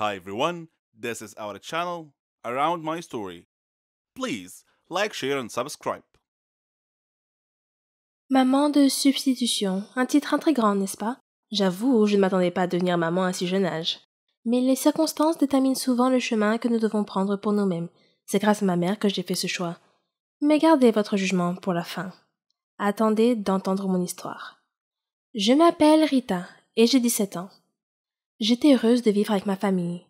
Hi everyone, this is our channel Around My Story. Please like, share and subscribe. Maman de substitution, un titre intriguant, n'est-ce pas? J'avoue, je ne m'attendais pas à devenir maman à un si jeune âge. Mais les circonstances déterminent souvent le chemin que nous devons prendre pour nous-mêmes. C'est grâce à ma mère que j'ai fait ce choix. Mais gardez votre jugement pour la fin. Attendez d'entendre mon histoire. Je m'appelle Rita et j'ai 17 ans. J'étais heureuse de vivre avec ma famille.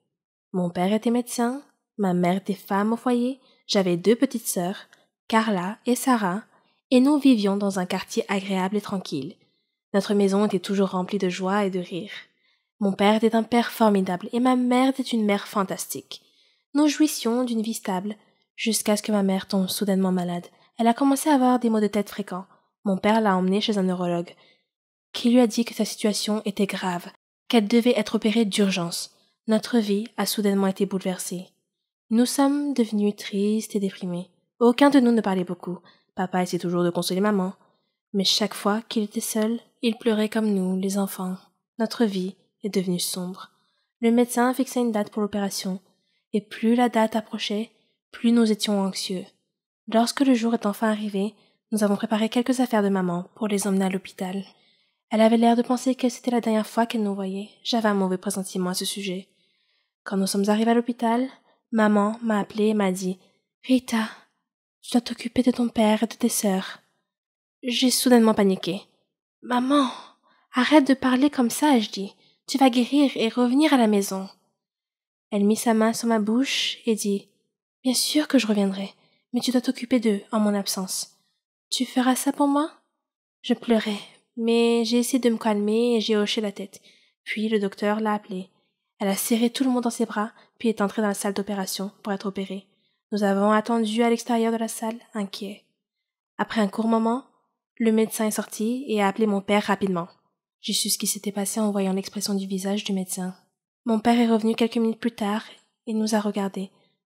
Mon père était médecin, ma mère était femme au foyer, j'avais 2 petites sœurs, Carla et Sarah, et nous vivions dans un quartier agréable et tranquille. Notre maison était toujours remplie de joie et de rire. Mon père était un père formidable et ma mère était une mère fantastique. Nous jouissions d'une vie stable, jusqu'à ce que ma mère tombe soudainement malade. Elle a commencé à avoir des maux de tête fréquents. Mon père l'a emmenée chez un neurologue, qui lui a dit que sa situation était grave, qu'elle devait être opérée d'urgence. Notre vie a soudainement été bouleversée. Nous sommes devenus tristes et déprimés. Aucun de nous ne parlait beaucoup. Papa essayait toujours de consoler maman. Mais chaque fois qu'il était seul, il pleurait comme nous, les enfants. Notre vie est devenue sombre. Le médecin fixait une date pour l'opération, et plus la date approchait, plus nous étions anxieux. Lorsque le jour est enfin arrivé, nous avons préparé quelques affaires de maman pour les emmener à l'hôpital. Elle avait l'air de penser que c'était la dernière fois qu'elle nous voyait. J'avais un mauvais pressentiment à ce sujet. Quand nous sommes arrivés à l'hôpital, maman m'a appelée et m'a dit « Rita, tu dois t'occuper de ton père et de tes sœurs. » J'ai soudainement paniqué. « Maman, arrête de parler comme ça, ai-je dit. Tu vas guérir et revenir à la maison. » Elle mit sa main sur ma bouche et dit « Bien sûr que je reviendrai, mais tu dois t'occuper d'eux en mon absence. Tu feras ça pour moi ?» Je pleurais, mais j'ai essayé de me calmer et j'ai hoché la tête. Puis le docteur l'a appelée. Elle a serré tout le monde dans ses bras, puis est entrée dans la salle d'opération pour être opérée. Nous avons attendu à l'extérieur de la salle, inquiets. Après un court moment, le médecin est sorti et a appelé mon père rapidement. J'ai su ce qui s'était passé en voyant l'expression du visage du médecin. Mon père est revenu quelques minutes plus tard et nous a regardés.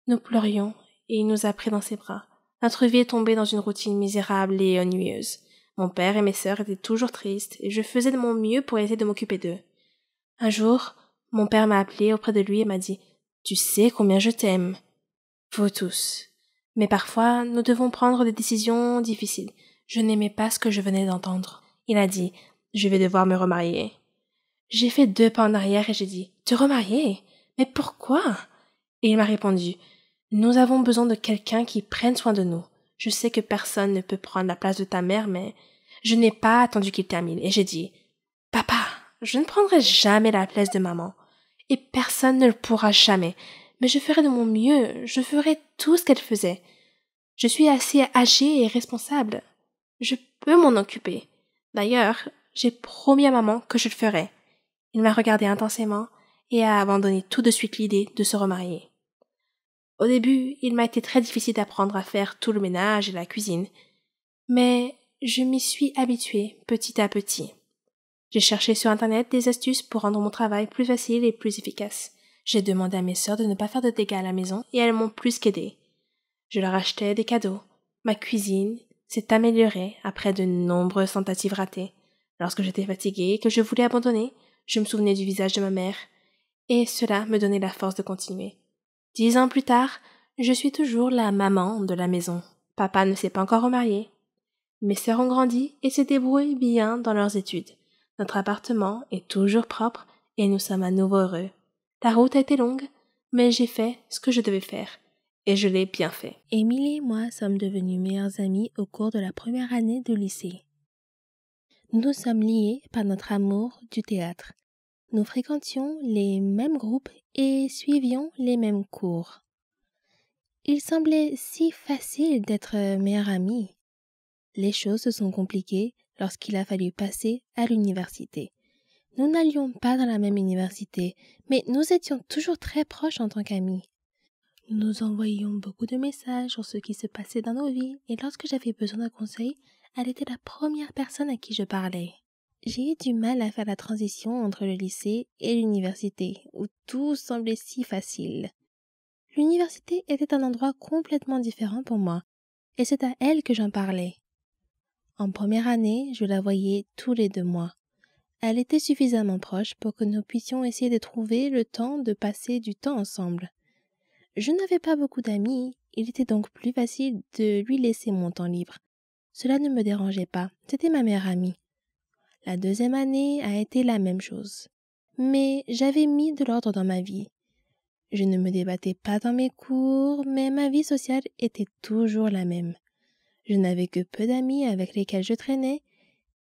Nous pleurions et il nous a pris dans ses bras. Notre vie est tombée dans une routine misérable et ennuyeuse. Mon père et mes sœurs étaient toujours tristes et je faisais de mon mieux pour essayer de m'occuper d'eux. Un jour, mon père m'a appelé auprès de lui et m'a dit « Tu sais combien je t'aime. » Vous tous. Mais parfois, nous devons prendre des décisions difficiles. Je n'aimais pas ce que je venais d'entendre. Il a dit « Je vais devoir me remarier. » J'ai fait 2 pas en arrière et j'ai dit « Te remarier? Mais pourquoi ?» Et il m'a répondu « Nous avons besoin de quelqu'un qui prenne soin de nous. Je sais que personne ne peut prendre la place de ta mère, mais je n'ai pas attendu qu'il termine. » Et j'ai dit « Papa, je ne prendrai jamais la place de maman. Et personne ne le pourra jamais. Mais je ferai de mon mieux. Je ferai tout ce qu'elle faisait. Je suis assez âgée et responsable. Je peux m'en occuper. D'ailleurs, j'ai promis à maman que je le ferai. » Il m'a regardé intensément et a abandonné tout de suite l'idée de se remarier. Au début, il m'a été très difficile d'apprendre à faire tout le ménage et la cuisine, mais je m'y suis habituée petit à petit. J'ai cherché sur Internet des astuces pour rendre mon travail plus facile et plus efficace. J'ai demandé à mes sœurs de ne pas faire de dégâts à la maison et elles m'ont plus qu'aidée. Je leur achetais des cadeaux. Ma cuisine s'est améliorée après de nombreuses tentatives ratées. Lorsque j'étais fatiguée et que je voulais abandonner, je me souvenais du visage de ma mère, et cela me donnait la force de continuer. 10 ans plus tard, je suis toujours la maman de la maison. Papa ne s'est pas encore remarié. Mes sœurs ont grandi et se débrouillent bien dans leurs études. Notre appartement est toujours propre et nous sommes à nouveau heureux. La route a été longue, mais j'ai fait ce que je devais faire. Et je l'ai bien fait. Émilie et moi sommes devenus meilleures amies au cours de la première année de lycée. Nous sommes liés par notre amour du théâtre. Nous fréquentions les mêmes groupes et suivions les mêmes cours. Il semblait si facile d'être meilleures amies. Les choses se sont compliquées lorsqu'il a fallu passer à l'université. Nous n'allions pas dans la même université, mais nous étions toujours très proches en tant qu'amis. Nous envoyions beaucoup de messages sur ce qui se passait dans nos vies et lorsque j'avais besoin d'un conseil, elle était la première personne à qui je parlais. J'ai eu du mal à faire la transition entre le lycée et l'université, où tout semblait si facile. L'université était un endroit complètement différent pour moi, et c'est à elle que j'en parlais. En première année, je la voyais tous les 2 mois. Elle était suffisamment proche pour que nous puissions essayer de trouver le temps de passer du temps ensemble. Je n'avais pas beaucoup d'amis, il était donc plus facile de lui laisser mon temps libre. Cela ne me dérangeait pas, c'était ma meilleure amie. La deuxième année a été la même chose. Mais j'avais mis de l'ordre dans ma vie. Je ne me débattais pas dans mes cours, mais ma vie sociale était toujours la même. Je n'avais que peu d'amis avec lesquels je traînais,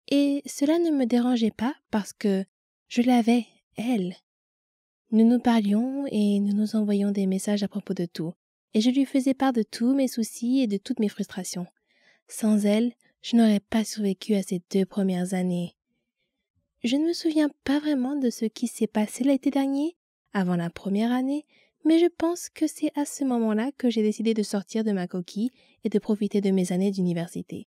et cela ne me dérangeait pas parce que je l'avais, elle. Nous nous parlions et nous nous envoyions des messages à propos de tout, et je lui faisais part de tous mes soucis et de toutes mes frustrations. Sans elle, je n'aurais pas survécu à ces 2 premières années. Je ne me souviens pas vraiment de ce qui s'est passé l'été dernier, avant la première année, mais je pense que c'est à ce moment-là que j'ai décidé de sortir de ma coquille et de profiter de mes années d'université.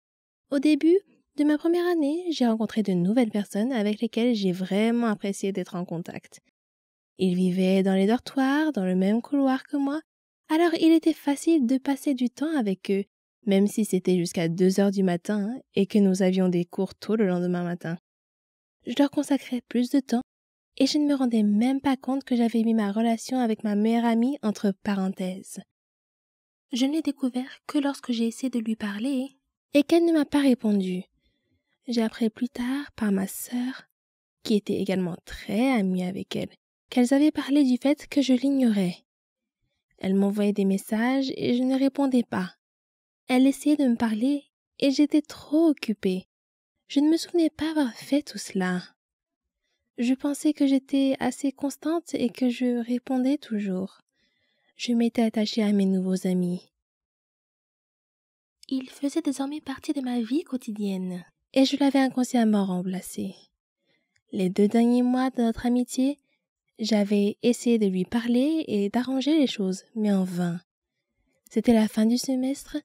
Au début de ma première année, j'ai rencontré de nouvelles personnes avec lesquelles j'ai vraiment apprécié d'être en contact. Ils vivaient dans les dortoirs, dans le même couloir que moi, alors il était facile de passer du temps avec eux, même si c'était jusqu'à 2 heures du matin et que nous avions des cours tôt le lendemain matin. Je leur consacrais plus de temps et je ne me rendais même pas compte que j'avais mis ma relation avec ma meilleure amie entre parenthèses. Je ne l'ai découvert que lorsque j'ai essayé de lui parler et qu'elle ne m'a pas répondu. J'ai appris plus tard par ma sœur, qui était également très amie avec elle, qu'elles avaient parlé du fait que je l'ignorais. Elle m'envoyait des messages et je ne répondais pas. Elle essayait de me parler et j'étais trop occupée. Je ne me souvenais pas avoir fait tout cela. Je pensais que j'étais assez constante et que je répondais toujours. Je m'étais attachée à mes nouveaux amis. Ils faisaient désormais partie de ma vie quotidienne et je l'avais inconsciemment remplacé. Les 2 derniers mois de notre amitié, j'avais essayé de lui parler et d'arranger les choses, mais en vain. C'était la fin du semestre.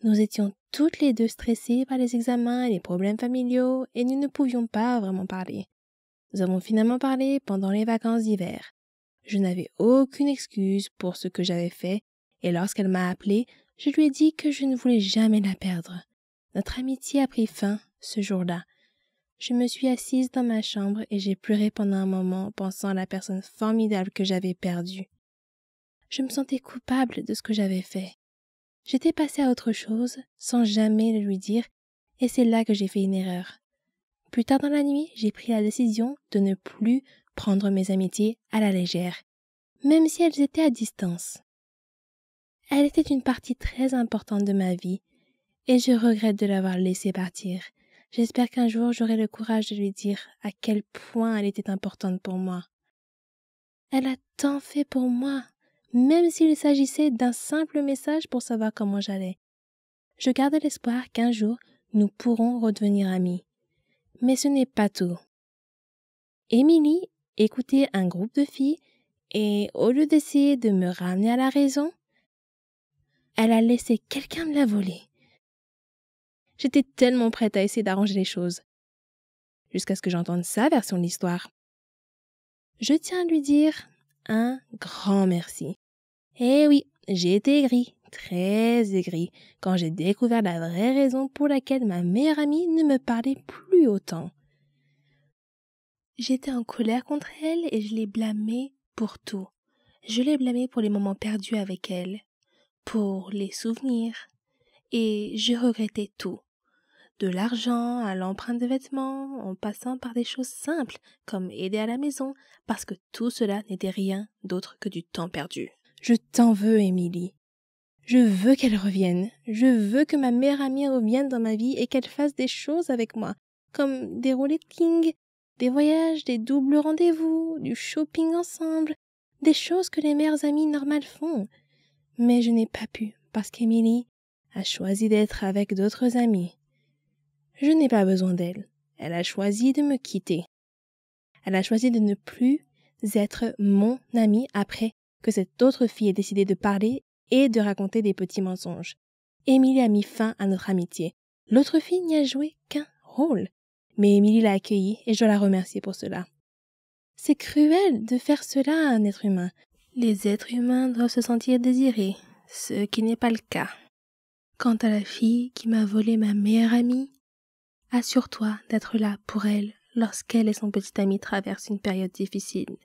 Nous étions toutes les 2 stressées par les examens et les problèmes familiaux et nous ne pouvions pas vraiment parler. Nous avons finalement parlé pendant les vacances d'hiver. Je n'avais aucune excuse pour ce que j'avais fait et lorsqu'elle m'a appelée, je lui ai dit que je ne voulais jamais la perdre. Notre amitié a pris fin ce jour-là. Je me suis assise dans ma chambre et j'ai pleuré pendant un moment pensant à la personne formidable que j'avais perdue. Je me sentais coupable de ce que j'avais fait. J'étais passée à autre chose, sans jamais le lui dire, et c'est là que j'ai fait une erreur. Plus tard dans la nuit, j'ai pris la décision de ne plus prendre mes amitiés à la légère, même si elles étaient à distance. Elle était une partie très importante de ma vie, et je regrette de l'avoir laissée partir. J'espère qu'un jour j'aurai le courage de lui dire à quel point elle était importante pour moi. Elle a tant fait pour moi, même s'il s'agissait d'un simple message pour savoir comment j'allais. Je garde l'espoir qu'un jour nous pourrons redevenir amis. Mais ce n'est pas tout. Émilie écoutait un groupe de filles et au lieu d'essayer de me ramener à la raison, elle a laissé quelqu'un me la voler. J'étais tellement prête à essayer d'arranger les choses, jusqu'à ce que j'entende sa version de l'histoire. Je tiens à lui dire un grand merci. Eh oui, j'ai été aigrie, très aigrie, quand j'ai découvert la vraie raison pour laquelle ma meilleure amie ne me parlait plus autant. J'étais en colère contre elle et je l'ai blâmée pour tout. Je l'ai blâmée pour les moments perdus avec elle, pour les souvenirs, et je regrettais tout. De l'argent à l'empreinte de vêtements, en passant par des choses simples comme aider à la maison, parce que tout cela n'était rien d'autre que du temps perdu. Je t'en veux, Émilie. Je veux qu'elle revienne. Je veux que ma meilleure amie revienne dans ma vie et qu'elle fasse des choses avec moi, comme des roulette-king, des voyages, des doubles rendez-vous, du shopping ensemble, des choses que les meilleures amies normales font. Mais je n'ai pas pu, parce qu'Émilie a choisi d'être avec d'autres amis. Je n'ai pas besoin d'elle. Elle a choisi de me quitter. Elle a choisi de ne plus être mon amie après que cette autre fille ait décidé de parler et de raconter des petits mensonges. Émilie a mis fin à notre amitié. L'autre fille n'y a joué qu'un rôle. Mais Émilie l'a accueillie et je dois la remercier pour cela. C'est cruel de faire cela à un être humain. Les êtres humains doivent se sentir désirés, ce qui n'est pas le cas. Quant à la fille qui m'a volé ma meilleure amie, assure-toi d'être là pour elle lorsqu'elle et son petit ami traversent une période difficile.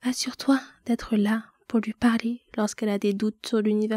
Assure-toi d'être là pour lui parler lorsqu'elle a des doutes sur l'univers